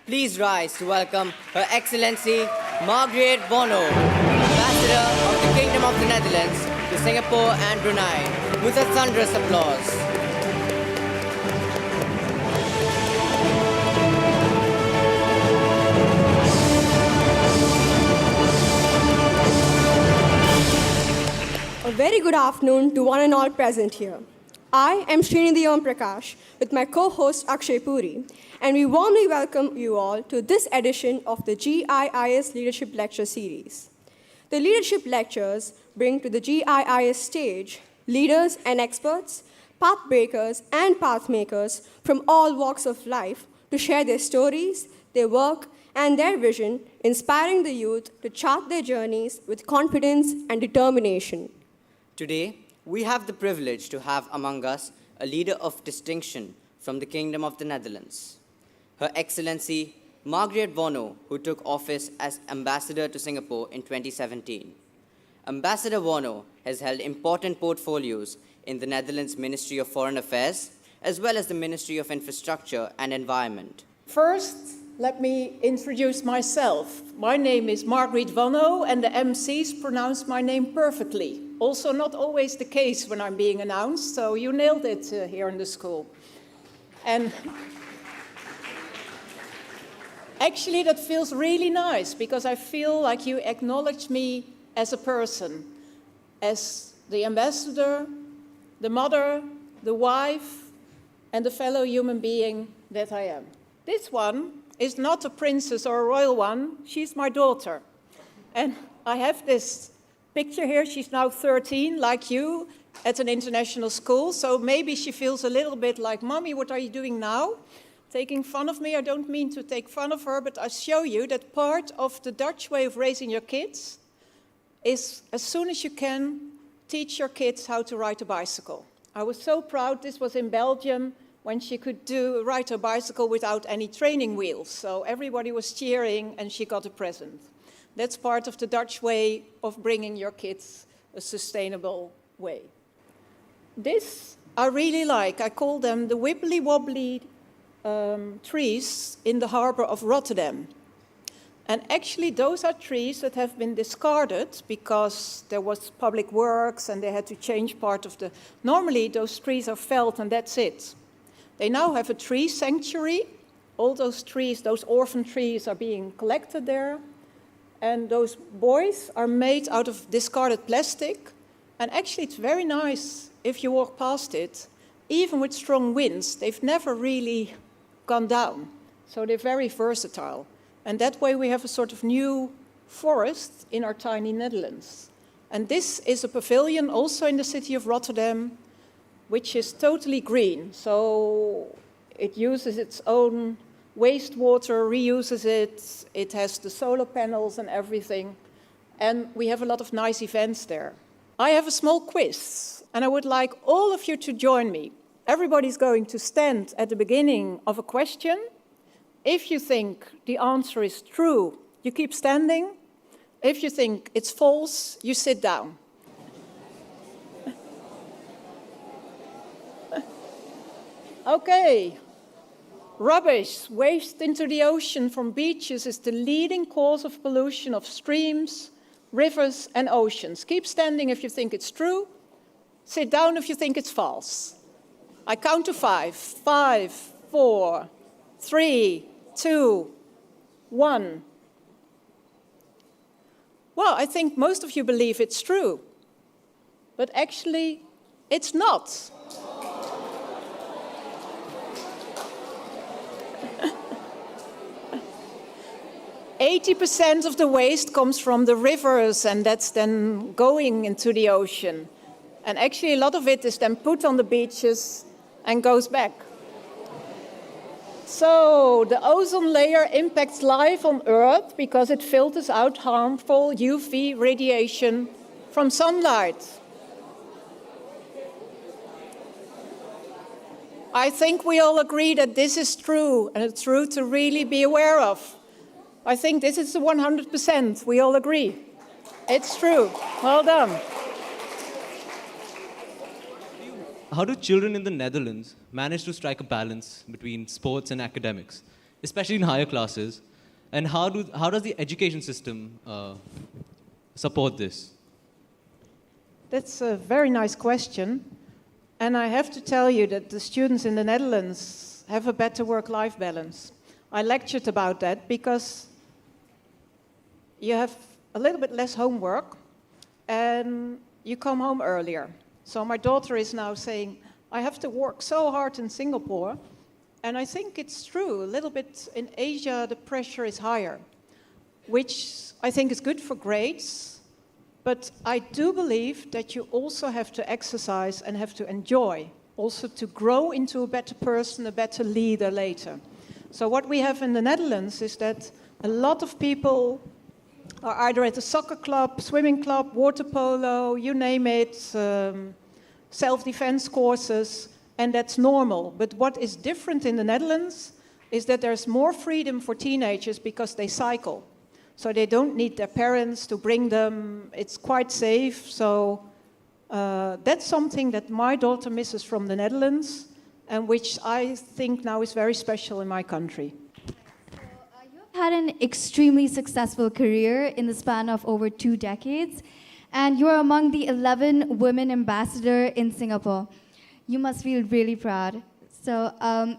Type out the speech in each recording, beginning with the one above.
Please rise to welcome Her Excellency Margriet VONNO, Ambassador of the Kingdom of the Netherlands to Singapore and Brunei, with a thunderous applause. A very good afternoon to one and all present here. I am Srinidhi Om Prakash with my co-host Akshay Puri, and we warmly welcome you all to this edition of the GIIS Leadership Lecture Series. The leadership lectures bring to the GIIS stage leaders and experts, pathbreakers and pathmakers from all walks of life to share their stories, their work, and their vision, inspiring the youth to chart their journeys with confidence and determination. Today, we have the privilege to have among us a leader of distinction from the Kingdom of the Netherlands, Her Excellency Margriet VONNO, who took office as Ambassador to Singapore in 2017. Ambassador VONNO has held important portfolios in the Netherlands Ministry of Foreign Affairs, as well as the Ministry of Infrastructure and Environment. First, let me introduce myself. My name is Margriet VONNO, and the MCs pronounce my name perfectly. Also not always the case when I'm being announced, so you nailed it here in the school. And actually that feels really nice, because I feel like you acknowledge me as a person, as the ambassador, the mother, the wife, and the fellow human being that I am. This one is not a princess or a royal one, she's my daughter. And I have this picture here, she's now 13, like you, at an international school, so maybe she feels a little bit like, Mommy, what are you doing now? Taking fun of me. I don't mean to take fun of her, but I show you that part of the Dutch way of raising your kids is, as soon as you can, teach your kids how to ride a bicycle. I was so proud, this was in Belgium, when she could ride her bicycle without any training wheels. So everybody was cheering and she got a present. That's part of the Dutch way of bringing your kids a sustainable way. This I really like. I call them the wibbly-wobbly trees in the harbor of Rotterdam. And actually those are trees that have been discarded because there was public works and they had to change part of the... Normally those trees are felled and that's it. They now have a tree sanctuary. All those trees, those orphan trees, are being collected there. And those buoys are made out of discarded plastic. And actually it's very nice if you walk past it. Even with strong winds, they've never really gone down. So they're very versatile. And that way we have a sort of new forest in our tiny Netherlands. And this is a pavilion also in the city of Rotterdam, which is totally green. So it uses its own wastewater, reuses it, it has the solar panels and everything, and we have a lot of nice events there. I have a small quiz, and I would like all of you to join me. Everybody's going to stand at the beginning of a question. If you think the answer is true, you keep standing. If you think it's false, you sit down. Okay. Rubbish, waste into the ocean from beaches is the leading cause of pollution of streams, rivers and oceans. Keep standing if you think it's true. Sit down if you think it's false. I count to 5. 5, 4, 3, 2, 1. Well, I think most of you believe it's true. But actually, it's not. 80% of the waste comes from the rivers, and that's then going into the ocean. And actually a lot of it is then put on the beaches and goes back. So the ozone layer impacts life on Earth because it filters out harmful UV radiation from sunlight. I think we all agree that this is true, and it's true to really be aware of. I think this is 100%. We all agree. It's true. Well done. How do children in the Netherlands manage to strike a balance between sports and academics? especially in higher classes? And how does the education system support this? That's a very nice question. And I have to tell you that the students in the Netherlands have a better work-life balance. I lectured about that because you have a little bit less homework and you come home earlier. So my daughter is now saying, I have to work so hard in Singapore. And I think it's true. A little bit in Asia, the pressure is higher, which I think is good for grades. But I do believe that you also have to exercise and have to enjoy, also to grow into a better person, a better leader later. So what we have in the Netherlands is that a lot of people are either at a soccer club, swimming club, water polo, you name it, self-defense courses, and that's normal. But what is different in the Netherlands is that there's more freedom for teenagers because they cycle. So they don't need their parents to bring them. It's quite safe. So that's something that my daughter misses from the Netherlands and which I think now is very special in my country. You've had an extremely successful career in the span of over 2 decades, and you're among the 11 women ambassadors in Singapore. You must feel really proud. So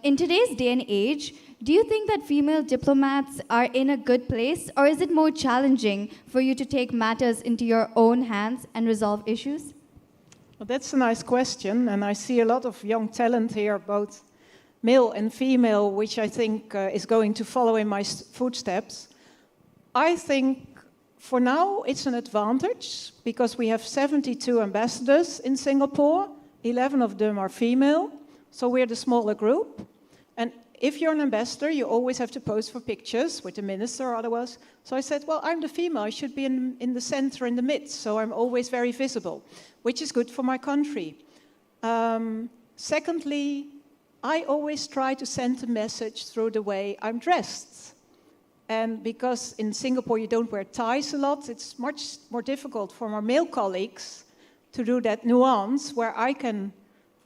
in today's day and age, do you think that female diplomats are in a good place, or is it more challenging for you to take matters into your own hands and resolve issues? Well, that's a nice question, and I see a lot of young talent here, both male and female, which I think is going to follow in my footsteps. I think for now it's an advantage because we have 72 ambassadors in Singapore, 11 of them are female, so we're the smaller group. And if you're an ambassador, you always have to pose for pictures with the minister or otherwise. So I said, well, I'm the female, I should be in the center, in the midst, so I'm always very visible, which is good for my country. Secondly, I always try to send a message through the way I'm dressed. And because in Singapore you don't wear ties a lot, it's much more difficult for my male colleagues to do that nuance where I can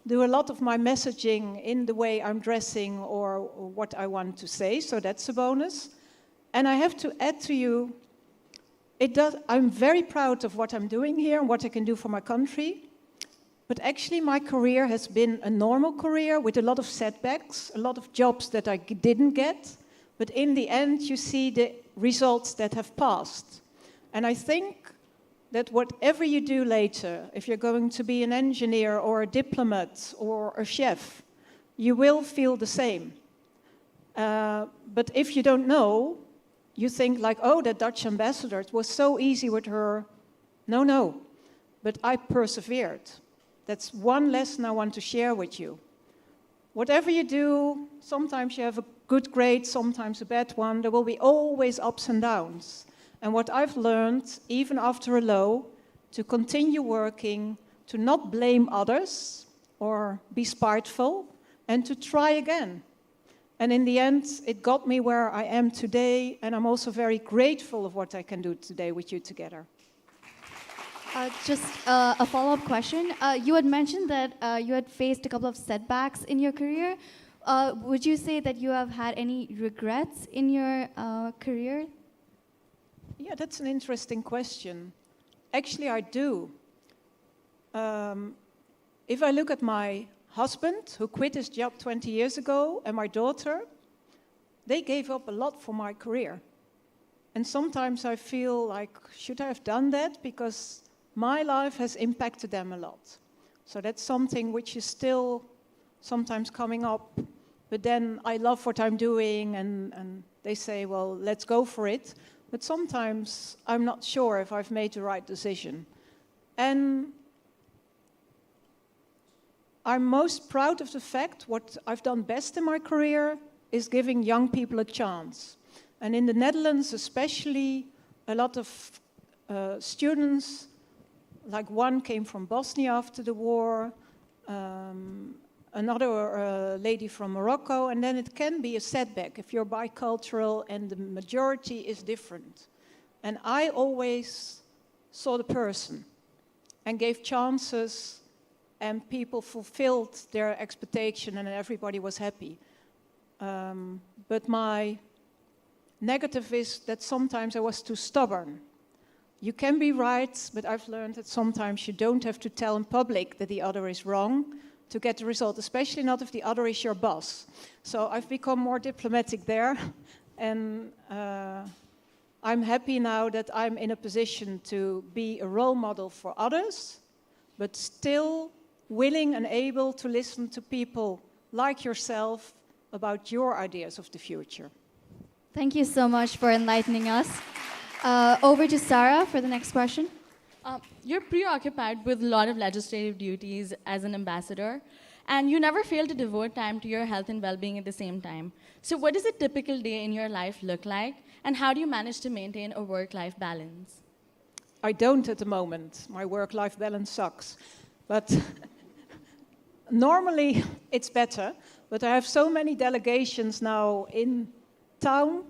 do a lot of my messaging in the way I'm dressing or what I want to say, so that's a bonus. And I have to add to you, I'm very proud of what I'm doing here and what I can do for my country, but actually my career has been a normal career with a lot of setbacks, a lot of jobs that I didn't get, but in the end you see the results that have passed. And I think that whatever you do later, if you're going to be an engineer or a diplomat or a chef, you will feel the same. But if you don't know, you think like, oh, that Dutch ambassador, it was so easy with her. No, but I persevered. That's one lesson I want to share with you. Whatever you do, sometimes you have a good grade, sometimes a bad one. There will be always ups and downs. And what I've learned, even after a low, to continue working, to not blame others or be spiteful, and to try again. And in the end, it got me where I am today, and I'm also very grateful of what I can do today with you together. Just a follow-up question. You had mentioned that you had faced a couple of setbacks in your career. Would you say that you have had any regrets in your career? Yeah, that's an interesting question. Actually, I do. If I look at my husband, who quit his job 20 years ago, and my daughter, they gave up a lot for my career. And sometimes I feel like, should I have done that? Because my life has impacted them a lot. So that's something which is still sometimes coming up. But then I love what I'm doing, and they say, well, let's go for it. But sometimes I'm not sure if I've made the right decision. And I'm most proud of the fact what I've done best in my career is giving young people a chance. And in the Netherlands especially, a lot of students, like one came from Bosnia after the war, another lady from Morocco, and then it can be a setback if you're bicultural and the majority is different. And I always saw the person and gave chances, and people fulfilled their expectation and everybody was happy. But my negative is that sometimes I was too stubborn. You can be right, but I've learned that sometimes you don't have to tell in public that the other is wrong to get the result, especially not if the other is your boss. So I've become more diplomatic there, and I'm happy now that I'm in a position to be a role model for others, but still willing and able to listen to people like yourself about your ideas of the future. Thank you so much for enlightening us. Over to Sarah for the next question. You're preoccupied with a lot of legislative duties as an ambassador, and you never fail to devote time to your health and well-being at the same time. So what does a typical day in your life look like, and how do you manage to maintain a work-life balance? I don't at the moment. My work-life balance sucks. But normally it's better. But I have so many delegations now in town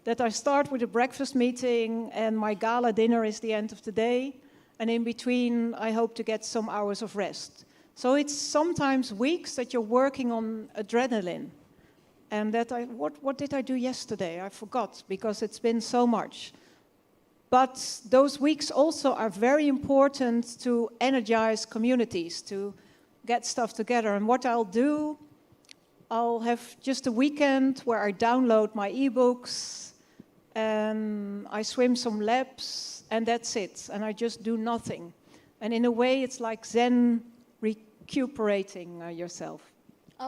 that I start with a breakfast meeting and my gala dinner is the end of the day. And in between, I hope to get some hours of rest. So it's sometimes weeks that you're working on adrenaline. And that what did I do yesterday? I forgot, because it's been so much. But those weeks also are very important to energize communities, to get stuff together. And what I'll do, I'll have just a weekend where I download my ebooks and I swim some laps, and that's it. And I just do nothing. And in a way, it's like Zen recuperating yourself.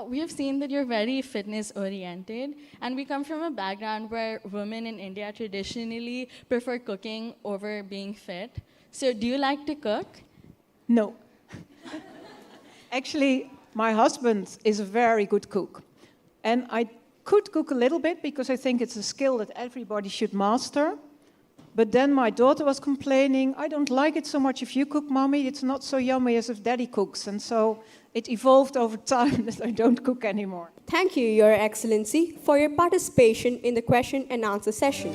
We have seen that you're very fitness-oriented, and we come from a background where women in India traditionally prefer cooking over being fit. So do you like to cook? No. Actually, my husband is a very good cook. And I could cook a little bit because I think it's a skill that everybody should master. But then my daughter was complaining, I don't like it so much if you cook, Mommy. It's not so yummy as if Daddy cooks. And so it evolved over time that I don't cook anymore. Thank you, Your Excellency, for your participation in the question and answer session.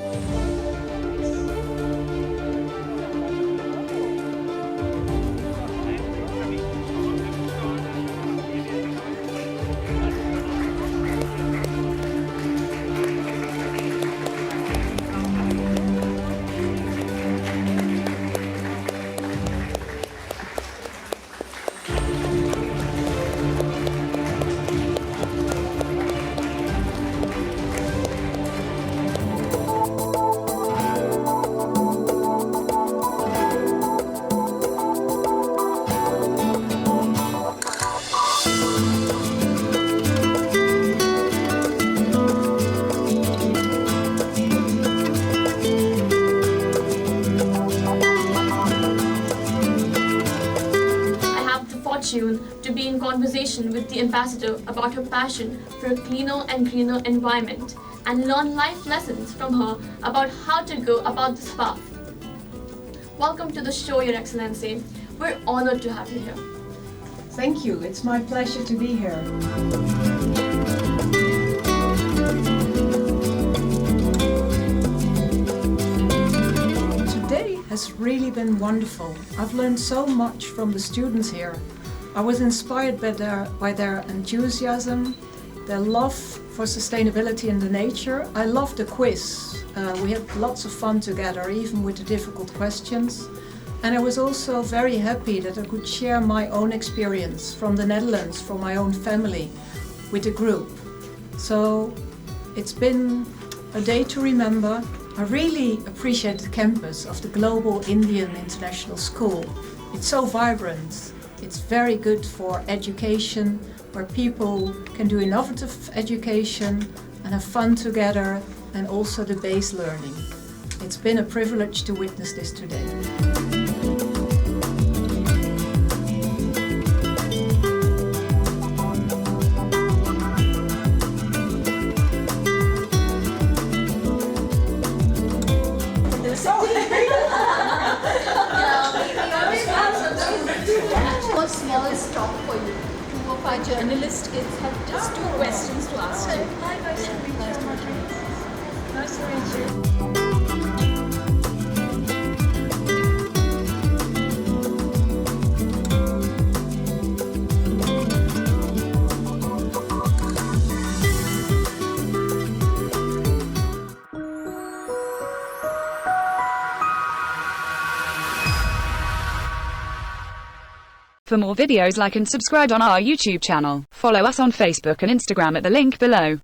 To be in conversation with the ambassador about her passion for a cleaner and greener environment and learn life lessons from her about how to go about this path. Welcome to the show, Your Excellency. We're honored to have you here. Thank you. It's my pleasure to be here. Today has really been wonderful. I've learned so much from the students here. I was inspired by their enthusiasm, their love for sustainability and the nature. I loved the quiz. We had lots of fun together, even with the difficult questions. And I was also very happy that I could share my own experience from the Netherlands, from my own family, with the group. So it's been a day to remember. I really appreciate the campus of the Global Indian International School. It's so vibrant. It's very good for education, where people can do innovative education and have fun together, and also the base learning. It's been a privilege to witness this today. Small stop for you. Two of our journalist kids have just 2 questions to ask you. Hi, nice to meet you. Nice to meet you. For more videos, like and subscribe on our YouTube channel. Follow us on Facebook and Instagram at the link below.